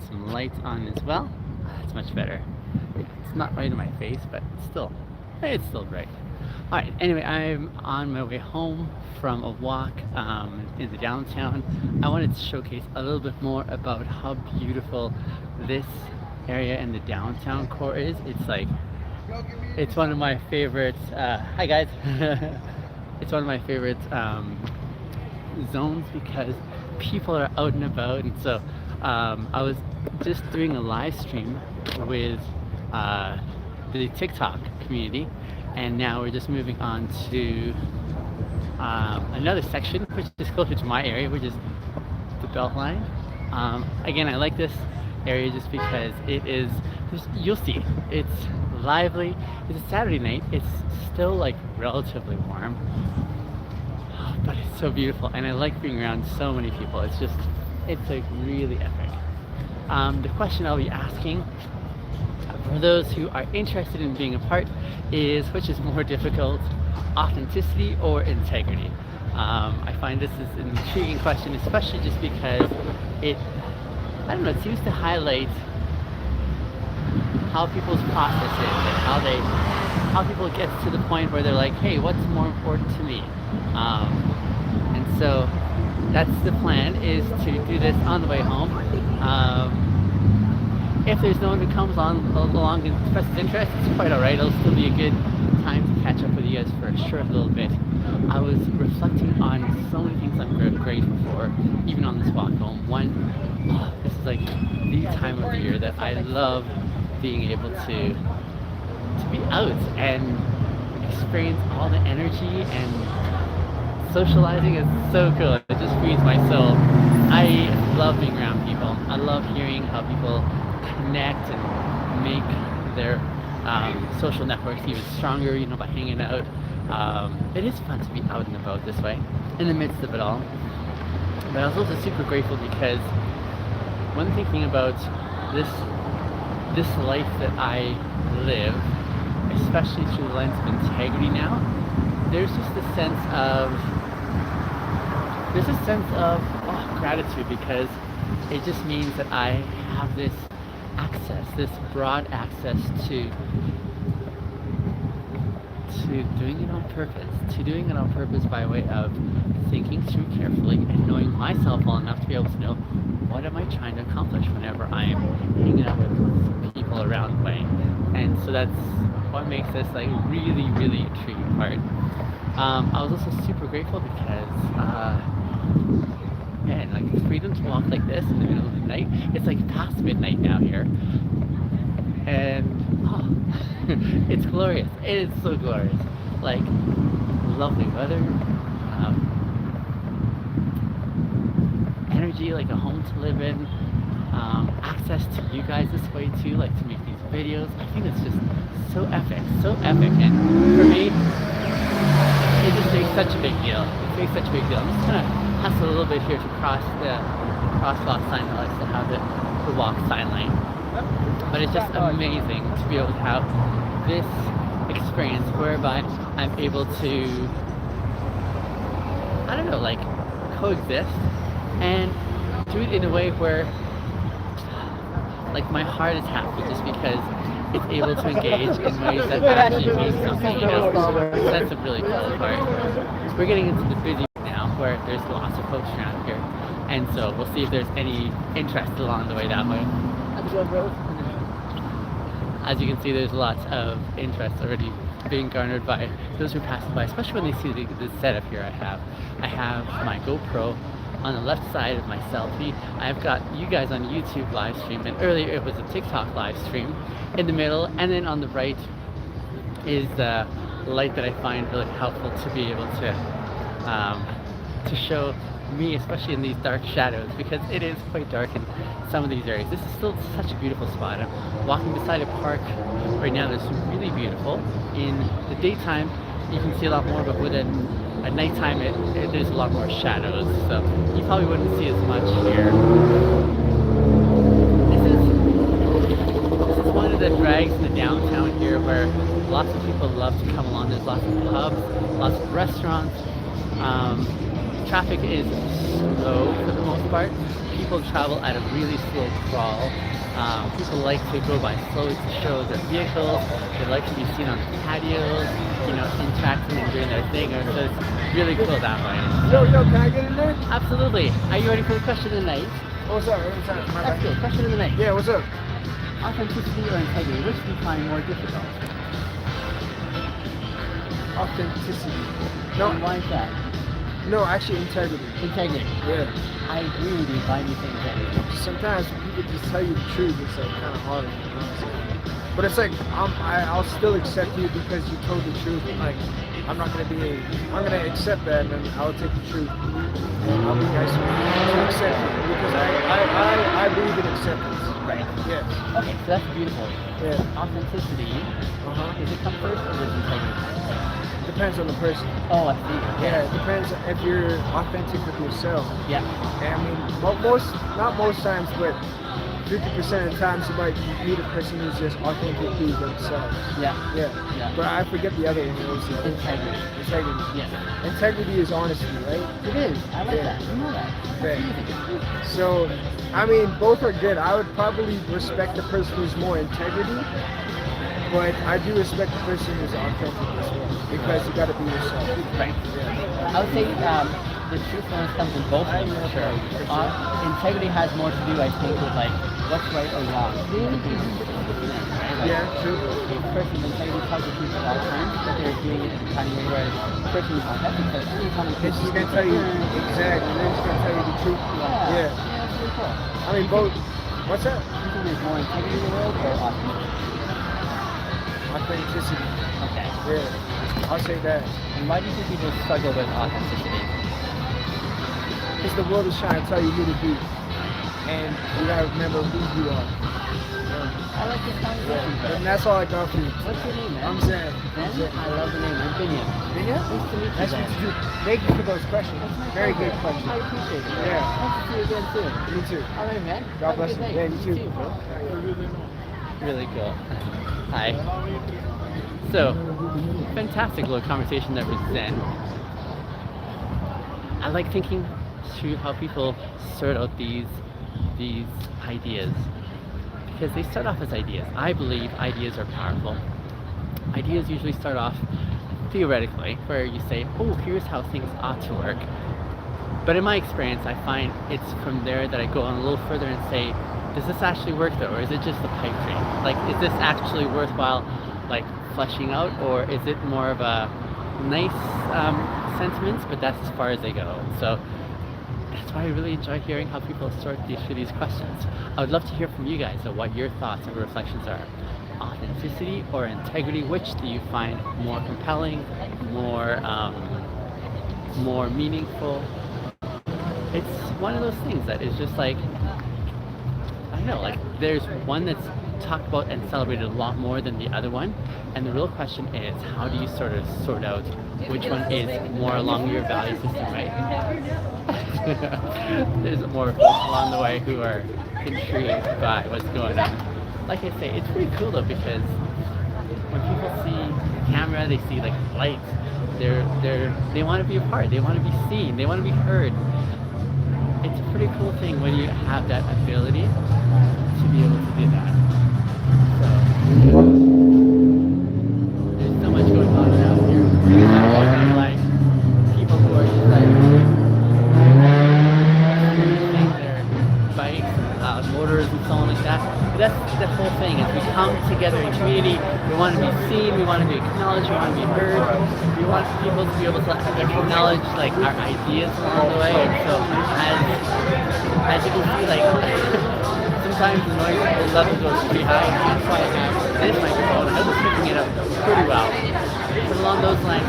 some lights on as well. It's much better. It's not right in my face, but still, it's still bright. All right. Anyway, I'm on my way home from a walk in the downtown. I wanted to showcase a little bit more about how beautiful this area in the downtown core is. It's one of my favorite. Hi guys. It's one of my favorite zones because people are out and about, and so I was just doing a live stream with the TikTok community, and now we're just moving on to another section which is closer to my area, which is the Beltline. Again, I like this area just because it is, you'll see, it's lively. It's a Saturday night, it's still like relatively warm, but it's so beautiful, and I like being around so many people. It's like really epic. The question I'll be asking for those who are interested in being a part is, which is more difficult, authenticity or integrity? I find this is an intriguing question, especially just because I don't know, it seems to highlight how people's process is and how people get to the point where they're like, hey, what's more important to me? And so that's the plan, is to do this on the way home. If there's no one who comes along and expresses interest, it's quite alright. It'll still be a good time to catch up with you guys for a short little bit. I was reflecting on so many things I'm grateful for, even on this walk home. One, this is like the time of the year that I love being able to be out and experience all the energy, and socializing is so cool. It just feeds my soul. I love being around people. I love hearing how people connect and make their social networks even stronger, by hanging out. It is fun to be out and about this way, in the midst of it all. But I was also super grateful because when thinking about this life that I live, especially through the lens of integrity now, there's just a sense of gratitude, because it just means that I have this broad access to doing it on purpose by way of thinking through carefully and knowing myself well enough to be able to know what am I trying to accomplish whenever I'm hanging out with people around the way. And so that's what makes this like really, really intriguing part. I was also super grateful because man, like the freedom to walk like this in the middle of the night. It's like past midnight now here, and it's glorious. It is so glorious. Like lovely weather, energy, like a home to live in, access to you guys this way too, like to make these videos. I think it's just so epic, and for me, it just makes such a big deal. I'm just gonna hustle a little bit here to cross the crosswalk sign. I still have the walk sign lane, but it's just amazing to be able to have this experience whereby I'm able to, I don't know, like coexist and do it in a way where like my heart is happy just because it's able to engage in ways that actually mean something. That's a really cool part. We're getting into the busy now where there's lots of folks around here, and so we'll see if there's any interest along the way that way. As you can see, there's lots of interest already being garnered by those who pass by, especially when they see the setup here I have. I have my GoPro on the left side of my selfie. I've got you guys on YouTube live stream, and earlier it was a TikTok live stream in the middle, and then on the right is the light that I find really helpful to be able to show me, especially in these dark shadows, because it is quite dark in some of these areas. This is still such a beautiful spot. I'm walking beside a park right now that's really beautiful. In the daytime you can see a lot more, but at nighttime there's a lot more shadows, so you probably wouldn't see as much here. This is one of the drags in the downtown here where lots of people love to come along. There's lots of pubs, lots of restaurants. Traffic is slow for the most part. people travel at a really slow crawl. People like to go by slow to show their vehicles. They like to be seen on patios, interacting and doing their thing. So it's really cool that way. Yo, can I get in there? Absolutely. Are you ready for the question of the night? What's up? What's up? My That's bad. good. Question of the night. Yeah, what's up? Authenticity or integrity? Which do you find more difficult? Authenticity. And why is that? No, actually integrity. Integrity. Yeah. I agree with you. Why do you think integrity? Sometimes people just tell you the truth. It's like kind of hard. But it's like I'll still accept you because you told the truth. Like I'm gonna accept that, and then I'll take the truth. And I'll be nice to accept it because I believe in acceptance. Right. Yes. Okay, so that's beautiful. Yeah. Authenticity. Does it come first or does integrity? Depends on the person. Oh, I see. Yeah, it depends if you're authentic with yourself. Yeah. And I mean, not most times, but 50% of the times you might meet a person who's just authentically themselves. Yeah. Yeah. But I forget the other one. It was the other Integrity. Integrity. Yeah. Integrity is honesty, right? It is. I like Yeah. that. You know that. Right. So, I mean, both are good. I would probably respect the person who's more integrity, but I do respect the person who's authentic as well because you got to be yourself. Right. Yeah. I would say the truthfulness comes in both ways. Sure. Integrity has more to do, I think, with like what's right or wrong. Yeah, true. A person with integrity tells the truth at all times, but they're doing it in a kind of way where the person who's authentic says, anytime They're just gonna tell you exactly. They're just gonna tell you the truth. Yeah. Yeah. That's really cool. I mean, both. What's that? Do you think there's more integrity in the world or authenticity? Authenticity. Okay. Yeah. I'll say that. And why do you think people struggle with authenticity? Because the world is trying to tell you who to be, and you gotta remember who you are. I like this conversation, bro. And that's all I got for you. What's your name, man? I'm Zan. Ben? I love the name. I'm Binion. Yeah? Nice to meet you, Nice to Ben. meet you. Thank you for those questions. That's my Very pleasure. good questions. I appreciate it. Yeah. Nice to see you again soon. Me too. All right, man. God Have a bless good you. night. Yeah, you too. bro. Really cool. Hi. So, fantastic little conversation that was Zen. I like thinking through how people sort out these ideas because they start off as ideas. I believe ideas are powerful. Ideas usually start off theoretically, where you say, "Oh, here's how things ought to work." But in my experience, I find it's from there that I go on a little further and say, "Does this actually work though, or is it just a pipe dream? Like, is this actually worthwhile, like fleshing out, or is it more of a nice sentiments, but that's as far as they go?" So that's why I really enjoy hearing how people sort through these questions. I would love to hear from you guys of what your thoughts and reflections are. Authenticity or integrity, which do you find more compelling, more meaningful? It's one of those things that is just like, I don't know, like there's one that's talked about and celebrated a lot more than the other one, and the real question is, how do you sort of sort out which one is more along your value system, right? There's more folks along the way who are intrigued by what's going on. Like I say, it's pretty cool though, because when people see the camera, they see like lights, they want to be a part, they want to be seen, they want to be heard. It's a pretty cool thing when you have that ability to be able to do that. So there's so much going on out here. Like people who are just like using their bikes, motors and so on like that. But that's the whole thing, is we come together in community, we want to be seen, we want to be acknowledged, we want to be heard, we want people to be able to acknowledge like our ideas along the way. And so as you can see, like sometimes the noise level goes pretty high, and that's why I have this microphone. I was picking it up pretty well. But along those lines,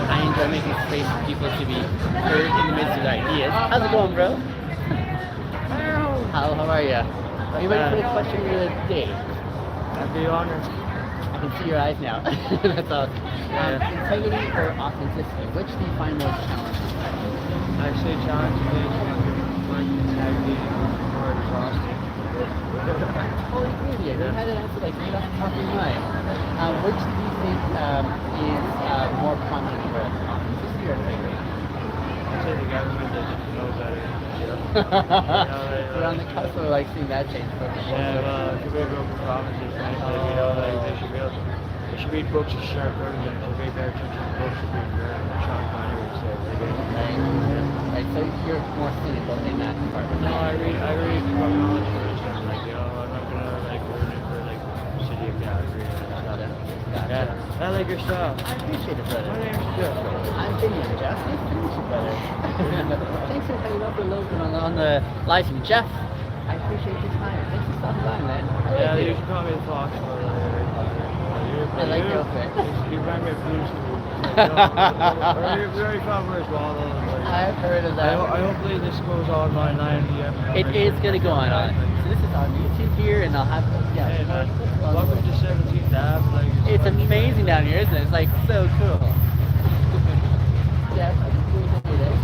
I enjoy making space for people to be heard in the midst of their ideas. How's it going, bro? How are you? Are you ready for the question of the day? I'd be honored. I can see your eyes now. That's awesome. Integrity or authenticity? Which do you find most challenging? I say challenging when integrity or exhausting. Totally agree with you. You had an answer like right off the top of your mind. Which do you think is more prominent for us? Authenticity or integrity? say the government doesn't know better. You know, We're on the cusp of like seeing that change. yeah, well, if you go to provinces, right, like, you know, like they should read books of Sharp Burton, they should pay better attention to books of Sean Connery would say. Right, so you're more cynical in that department. No, I read from knowledge first, and like, you know, I'm not gonna like ruin it for like the city of Calgary. Gotcha. Yeah, I like your style. I appreciate it, brother. My name's Jeff. I'm Vinny, Jeff. Nice to meet you, brother. Thanks for hanging up a little bit on the live stream. Jeff, I appreciate your time. Thanks for stopping by, man. Yeah, you should call me the Fox. I like your outfit. You remind me of Blue's Clues. We already found where it's all I've heard of that. I hopefully this goes on by 9 p.m. It is going to go on. So this is on YouTube here, and I'll have Hey man, welcome to 17th Ave. Like, it's amazing down here, isn't it? It's like so cool. Yeah, I think we're gonna do this.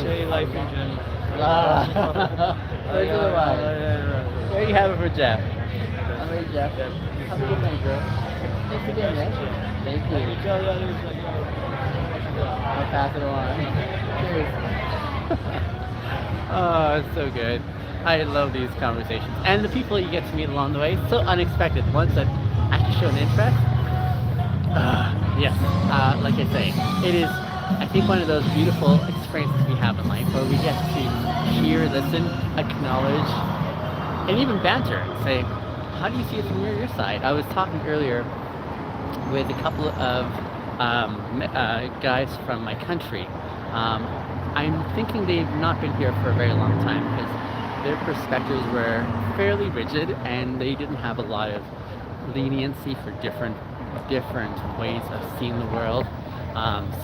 Say life in general. There you have it for Jeff. I'm ready, Jeff. Have a good night, bro. Thanks again, man. Thank you. I'll pass it along. Cheers. Oh, it's so good. I love these conversations. And the people you get to meet along the way, so unexpected. Ones that actually show an interest. Yes, like I say, it is, I think, one of those beautiful experiences we have in life where we get to hear, listen, acknowledge, and even banter and say, how do you see it from your side? I was talking earlier with a couple of guys from my country. I'm thinking they've not been here for a very long time because their perspectives were fairly rigid and they didn't have a lot of leniency for different ways of seeing the world.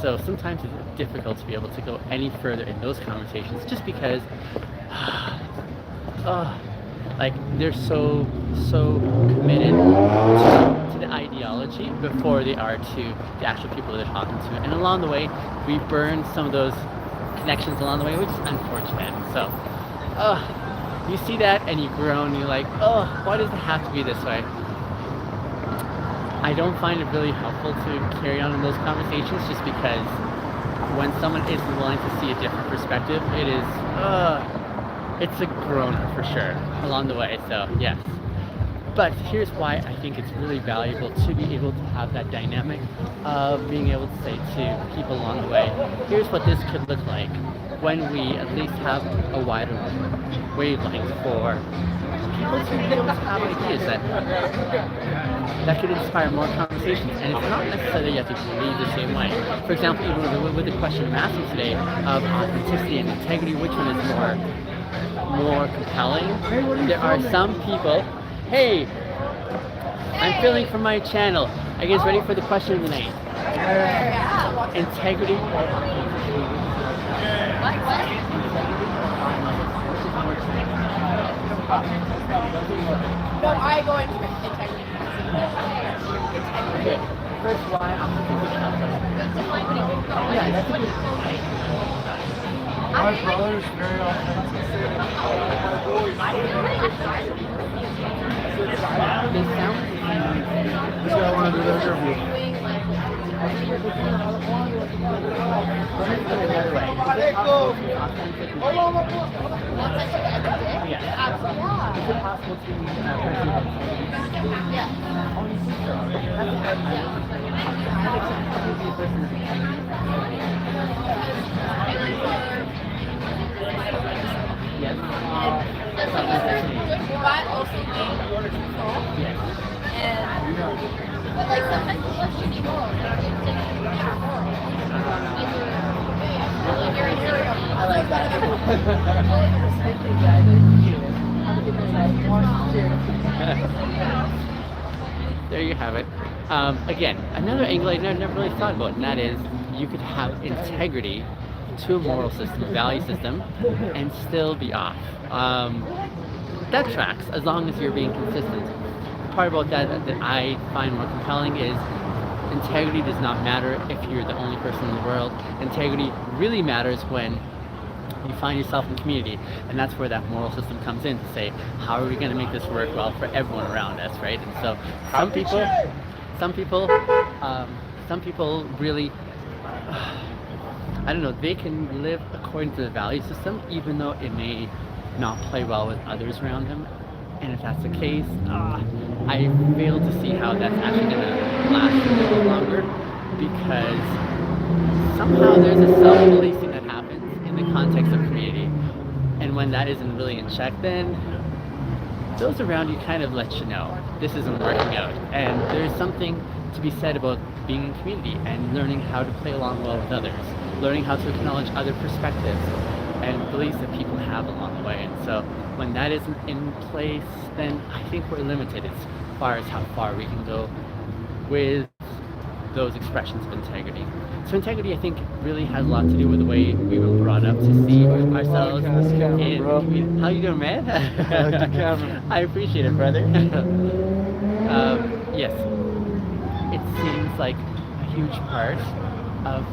So sometimes it's difficult to be able to go any further in those conversations just because like they're so committed to the ideology before they are to the actual people they're talking to. And along the way, we burn some of those connections along the way, which is unfortunate. So you see that and you groan, you're like, oh, why does it have to be this way? I don't find it really helpful to carry on in those conversations just because when someone isn't willing to see a different perspective, it is, it's a groaner for sure along the way, so yes. But here's why I think it's really valuable to be able to have that dynamic of being able to say to people along the way, here's what this could look like when we at least have a wider wavelength for people to be able to have ideas that could inspire more conversations. And it's not necessarily you have to believe the same way. For example, even with the question I'm asking today of authenticity and integrity, which one is more compelling? There are some people, hey, I'm filling for my channel. Are you guys ready for the question of the night? Integrity or authenticity? No, I go into integrity. Okay, first why I'm yeah, that's what My brother's very authentic. they sound This guy wanted to do the interview. Is it possible to yes. But also being control. Yes. But like sometimes the less you control, I like that. There you have it. Again, another angle I never really thought about, and that is you could have integrity to a moral system, a value system, and still be off. That tracks as long as you're being consistent. The part about that I find more compelling is integrity does not matter if you're the only person in the world. Integrity really matters when you find yourself in community, and that's where that moral system comes in to say, how are we going to make this work well for everyone around us, right? And so some people really, I don't know, they can live according to the value system, even though it may not play well with others around them. And if that's the case, I fail to see how that's actually going to last a little longer, because somehow there's a self-policing that happens in the context of community. And when that isn't really in check, then those around you kind of let you know this isn't working out. And there's something to be said about being in community and learning how to play along well with others, learning how to acknowledge other perspectives and beliefs that people have along the way. And so when that isn't in place, then I think we're limited as far as how far we can go with those expressions of integrity. So integrity, I think, really has a lot to do with the way we were brought up to see ourselves in community. How you doing, man? I like the camera. I appreciate it, brother. Yes, it seems like a huge part of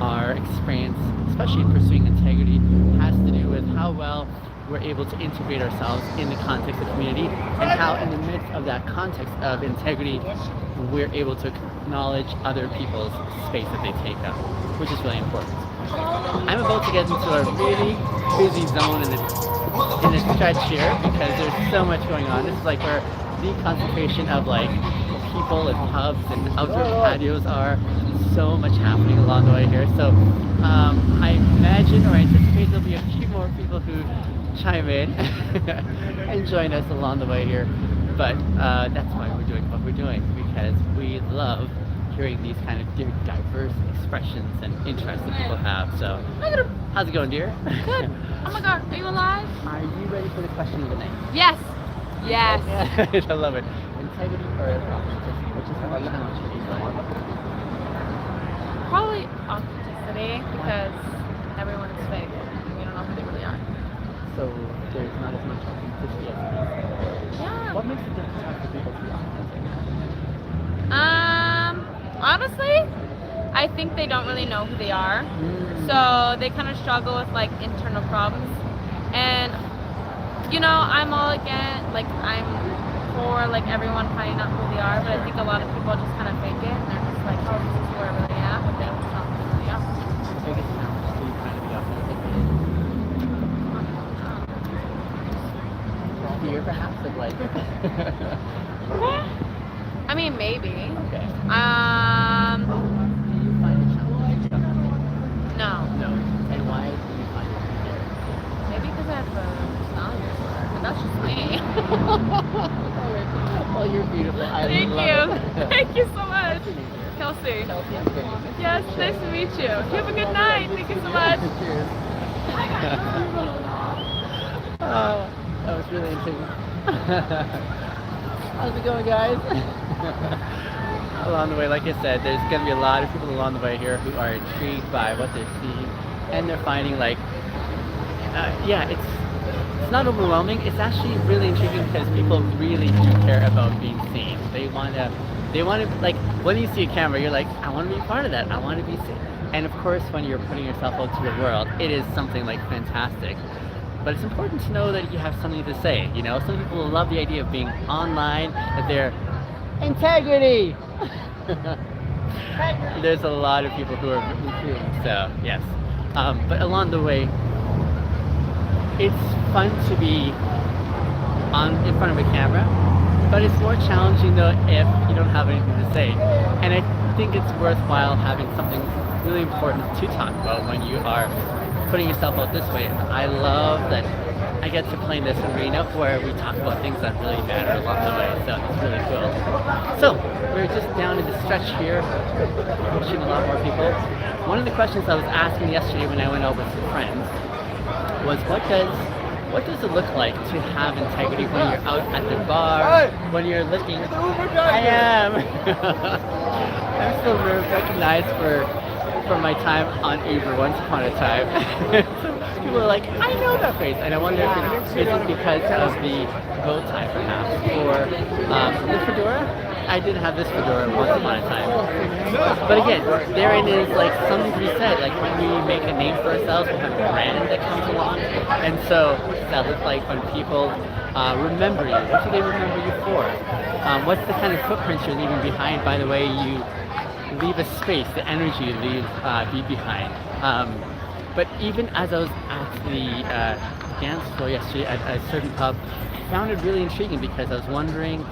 our experience, especially in pursuing integrity, has to do with how well we're able to integrate ourselves in the context of community, and how in the midst of that context of integrity, we're able to acknowledge other people's space that they take up, which is really important. I'm about to get into a really busy zone in a stretch here, because there's so much going on. This is like where the concentration of like people and pubs and outdoor patios are. So much happening along the way here. So I imagine, or anticipate, there'll be a few more people who chime in and join us along the way here. But that's why we're doing what we're doing, because we love hearing these kind of diverse expressions and interests that people have. So, how's it going, dear? Good. Oh my God, are you alive? Are you ready for the question of the night? Yes. Yes. I love it. Integrity or authenticity? Which is how much you need. Probably authenticity, because everyone is fake. We don't know who they really are. So there's not as much authenticity as there is. Yeah. What makes it difficult for people to be authentic? Honestly, I think they don't really know who they are. So they kind of struggle with like internal problems. And you know, I'm all again, like I'm for like everyone finding out who they are, but I think a lot of people just kind of fake it, and they're just like, oh, this is who I really am, but then it's not who they really are. Biggest challenge to trying to be authentic is fear, perhaps, of like. I mean, maybe. Okay. Um, Do you find it challenging to be authentic? no. No. And why do you find it scary? Maybe because I have a personality disorder, but that's just me. Well, you're beautiful. I Thank love you. it. Thank you so much. What's your name, dear? Kelsey. Kelsey, I'm very good. Yes, nice to meet you. You have a good night. Thank you so much. Cheers. That was really intriguing. How's it going, guys? Along the way, like I said, there's going to be a lot of people along the way here who are intrigued by what they're seeing, and they're finding like, yeah, it's not overwhelming. It's actually really intriguing because people really do care about being seen. They want to, like, when you see a camera, you're like, I want to be part of that. I want to be seen. And of course, when you're putting yourself out to the world, it is something like fantastic. But it's important to know that you have something to say. You know, some people love the idea of being online, that they're integrity. There's a lot of people who are feeling so, yes. But along the way, it's fun to be in front of a camera, but it's more challenging though if you don't have anything to say. And I think it's worthwhile having something really important to talk about when you are putting yourself out this way. And I love that I get to play in this arena where we talk about things that really matter along the way, so it's really cool. So, we're just down in the stretch here, pushing a lot more people. One of the questions I was asking yesterday when I went out with some friends was, what does it look like to have integrity when you're out at the bar, when you're looking? I am! I'm still recognized for my time on Uber once upon a time. So people are like, I know that face, and I wonder if it isn't because of the bow tie, perhaps, or the fedora. I did have this fedora once upon a time. But again, therein is like something to be said. Like when we make a name for ourselves, we have a brand that comes along. And so that looks like when people remember you. What do they remember you for? What's the kind of footprints you're leaving behind by the way you leave a space, the energy you leave behind. But even as I was at the dance floor yesterday at a certain pub, I found it really intriguing because I was wondering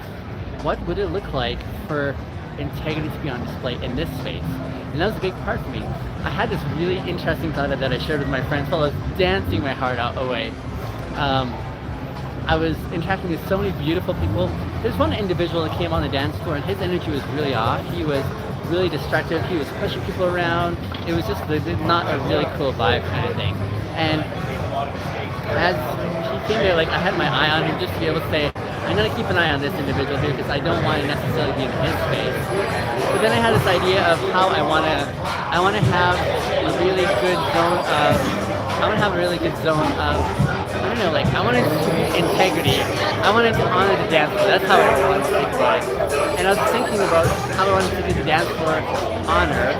what would it look like for integrity to be on display in this space? And that was a big part for me. I had this really interesting thought that I shared with my friends while I was dancing my heart out away. I was interacting with so many beautiful people. There's one individual that came on the dance floor and his energy was really off. He was really destructive. He was pushing people around. It was just not a really cool vibe kind of thing. And as he came there, like I had my eye on him just to be able to say, I'm gonna keep an eye on this individual here because I don't want to necessarily be in his space. But then I had this idea of how I wanna have a really good zone of, I don't know, like I want to integrity. I wanted to honor the dance floor. That's how I wanted to think about it. And I was thinking about how I wanted to do the dance floor honor,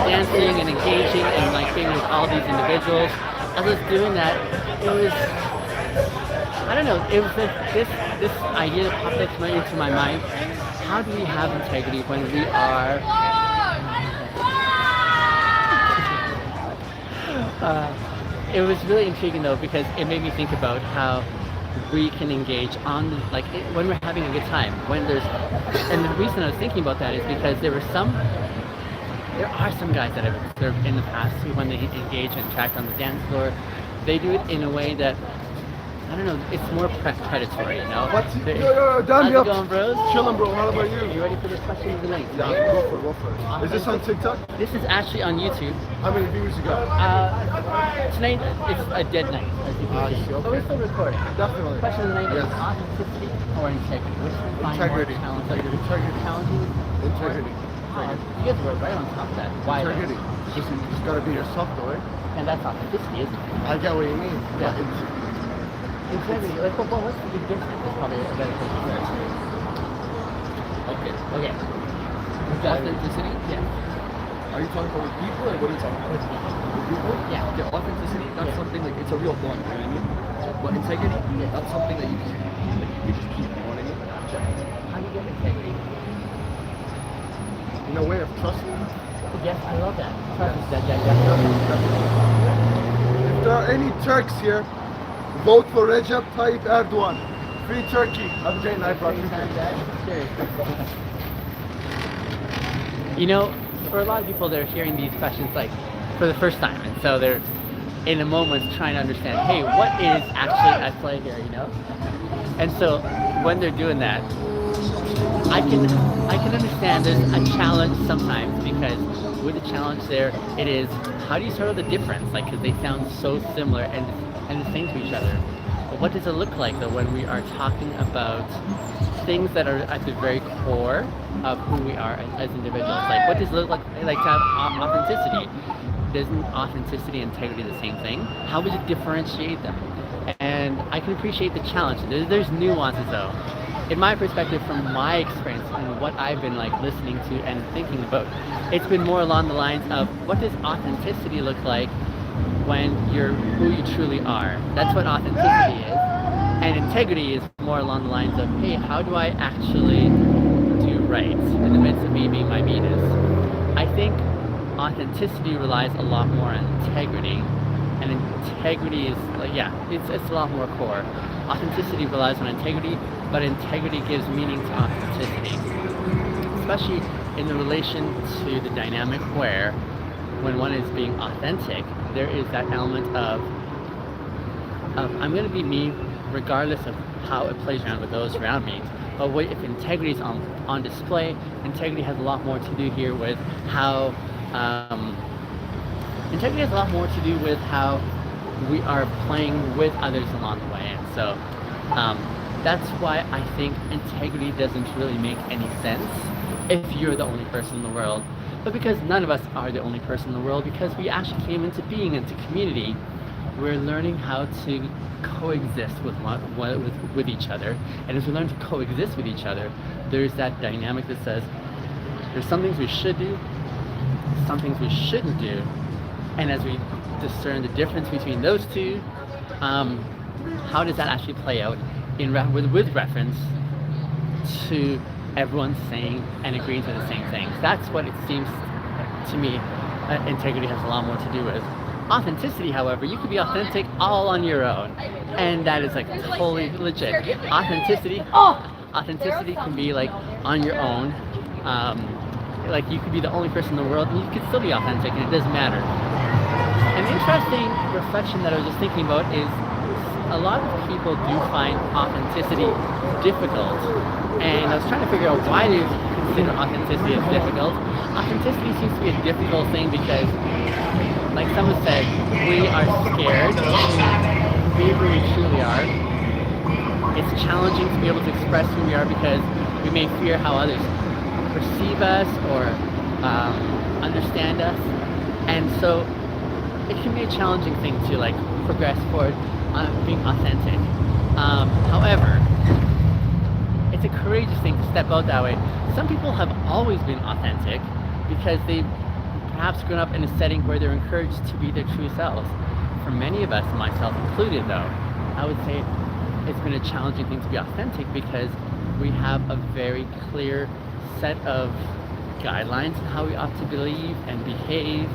dancing and engaging and like being with all these individuals. As I was doing that, it was, I don't know, it was this idea that popped into my mind. How do we have integrity when we are it was really intriguing though because it made me think about how we can engage on when we're having a good time. And the reason I was thinking about that is because there are some guys that I've observed in the past who, when they engage and interact on the dance floor, they do it in a way that, I don't know, it's more predatory, you know? What's Dan, how's it going, bros? Chillin', bro. How about you? You ready for this question of the link? Yeah, go for it. Is this on TikTok? This is actually on YouTube. How many views you got? Tonight it's a dead night, as you can see. see, But we're okay. still recording. Definitely. Question of the night is Yes. authenticity or integrity? Which do you find Integrity. more challenging? Challenging? Integrity. You guys were right on top of that. Why? though? Integrity. Just gotta be yourself, though, right? And that's authenticity, isn't it? I get what you mean. Yeah. But it's- Integrity. Like, well, what's the big difference? Is probably a better question to ask. Okay. Okay. Authenticity? Yeah. Are you talking about with people or what are you talking about? With people? Yeah. Okay, authenticity, that's Yeah. something like, it's a real bond, you know what I mean? But integrity, that's something that you can, like, you just keep, you know what I mean? How do you get integrity? in a way of trusting. Yes, I love that. Trust is that. If there are any Turks here, vote for Recep Tayyip Erdogan. Free Turkey. Have a great night, bro. You know, for a lot of people, they're hearing these questions like for the first time, and so they're in a moment trying to understand, hey, what is actually at play here, you know? And so when they're doing that, I can understand there's a challenge sometimes, because with the challenge there, it is how do you sort of the difference, like, because they sound so similar and the same to each other. But what does it look like though when we are talking about things that are at the very core of who we are as individuals? Like, what does it look like to have authenticity? Isn't authenticity and integrity the same thing? How would you differentiate them? And I can appreciate the challenge. There's nuances though. In my perspective, from my experience and what I've been like listening to and thinking about, it's been more along the lines of what does authenticity look like when you're who you truly are. That's what authenticity is. And integrity is more along the lines of, hey, how do I actually do right in the midst of me being my meanest? I think authenticity relies a lot more on integrity, and integrity is like, yeah, it's a lot more core. Authenticity relies on integrity, but integrity gives meaning to authenticity, especially in the relation to the dynamic where when one is being authentic, there is that element of I'm going to be me regardless of how it plays around with those around me. But if integrity is on display, integrity has a lot more to do here with how integrity has a lot more to do with how we are playing with others along the way. And so that's why I think integrity doesn't really make any sense if you're the only person in the world. But because none of us are the only person in the world, because we actually came into being, into community, we're learning how to coexist with each other. And as we learn to coexist with each other, there's that dynamic that says there's some things we should do, some things we shouldn't do, and as we discern the difference between those two, how does that actually play out with reference to everyone saying and agreeing to the same things? That's what it seems to me integrity has a lot more to do with. Authenticity, however, you can be authentic all on your own, and that is like totally legit. Authenticity can be like on your own. Like you could be the only person in the world, and you could still be authentic, and it doesn't matter. An interesting reflection that I was just thinking about is a lot of people do find authenticity difficult, and I was trying to figure out why they consider authenticity as difficult. Authenticity seems to be a difficult thing because, like someone said, we are scared to be who we truly are. It's challenging to be able to express who we are because we may fear how others perceive us or understand us, and so it can be a challenging thing to like progress forward being authentic. However, it's a courageous thing to step out that way. Some people have always been authentic because they've perhaps grown up in a setting where they're encouraged to be their true selves. For many of us, myself included though, I would say it's been a challenging thing to be authentic because we have a very clear set of guidelines on how we ought to believe and behave,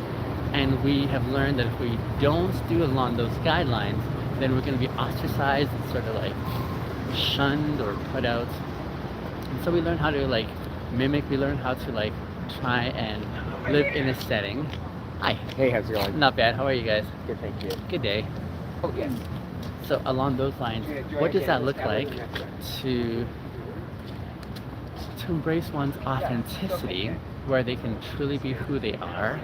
and we have learned that if we don't do along those guidelines, then we're going to be ostracized and sort of like shunned or put out. And so we learn how to like mimic, we learn how to like try and live in a setting. Hi. Hey, how's it going? Not bad. How are you guys? Good, thank you. Good day. Oh, yes. So along those lines, what does that look like to embrace one's authenticity, where they can truly be who they are?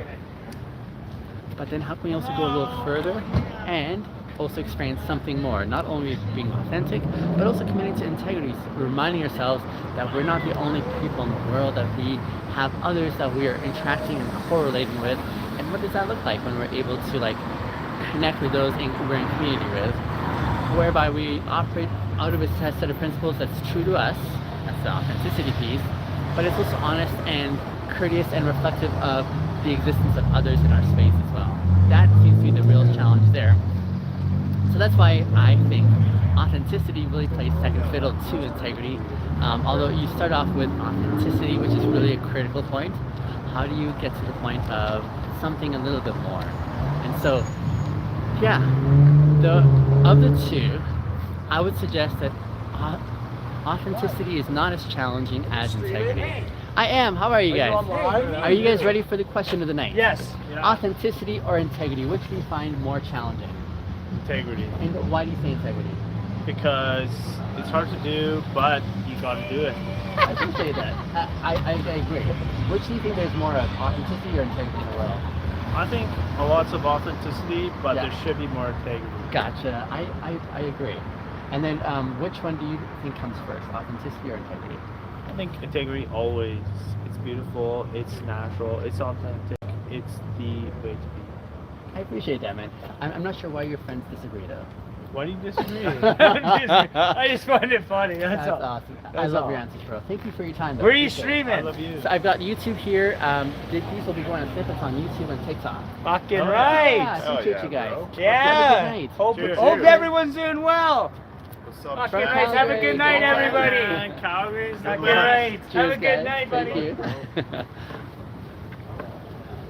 But then how can we also go a little further and also experience something more, not only being authentic, but also committing to integrity, reminding ourselves that we're not the only people in the world, that we have others that we are interacting and correlating with. And what does that look like when we're able to like connect with those we're in community with, whereby we operate out of a set of principles that's true to us, that's the authenticity piece, but it's also honest and courteous and reflective of the existence of others in our space as well. That seems to be the real challenge there. So that's why I think authenticity really plays second fiddle to integrity. Although you start off with authenticity, which is really a critical point, how do you get to the point of something a little bit more? And so, yeah, of the two, I would suggest that authenticity is not as challenging as integrity. I am. How are you guys? Are you guys ready for the question of the night? Yes. Authenticity or integrity? Which do you find more challenging? Integrity. And why do you say integrity? Because it's hard to do, but you gotta do it. I appreciate that. I agree. Which do you think there's more of, authenticity or integrity in the world? I think a lots of authenticity, but Yeah. there should be more integrity. Gotcha. I agree. And then which one do you think comes first, authenticity or integrity? I think integrity always, it's beautiful, it's natural, it's authentic, it's the way to be. I appreciate that, man. I'm not sure why your friends disagree, though. Why do you disagree? I just find it funny, that's all. Awesome. I That's love all. your answers, bro. Thank you for your time, though. Where are you Appreciate it. streaming? I love you. So I've got YouTube here. These will be going on snippets on YouTube and TikTok. Fucking Yeah, right! appreciate you guys. bro. Yeah! Have a good night. Hope, Cheers. hope Cheers. everyone's doing well! What's up? Fucking From nice. Have a Calgary. good night, everybody! Man, Calgary's fucking luck. right! Have Cheers, a good guys. night, buddy! Thank you.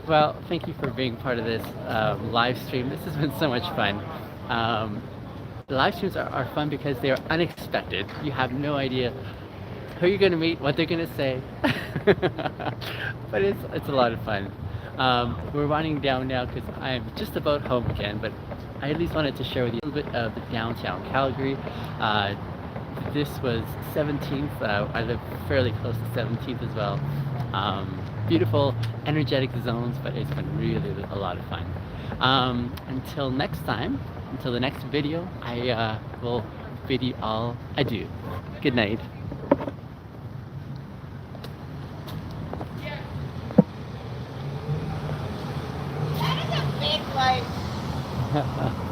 Well, thank you for being part of this live stream. This has been so much fun. The live streams are fun because they are unexpected. You have no idea who you're going to meet, what they're going to say. But it's a lot of fun. We're winding down now because I'm just about home again, but I at least wanted to share with you a little bit of the downtown Calgary. This was 17th. I live fairly close to 17th as well. Beautiful, energetic zones, but it's been really a lot of fun. Until next time, until the next video, I will bid you all adieu. Good night. That is a big life.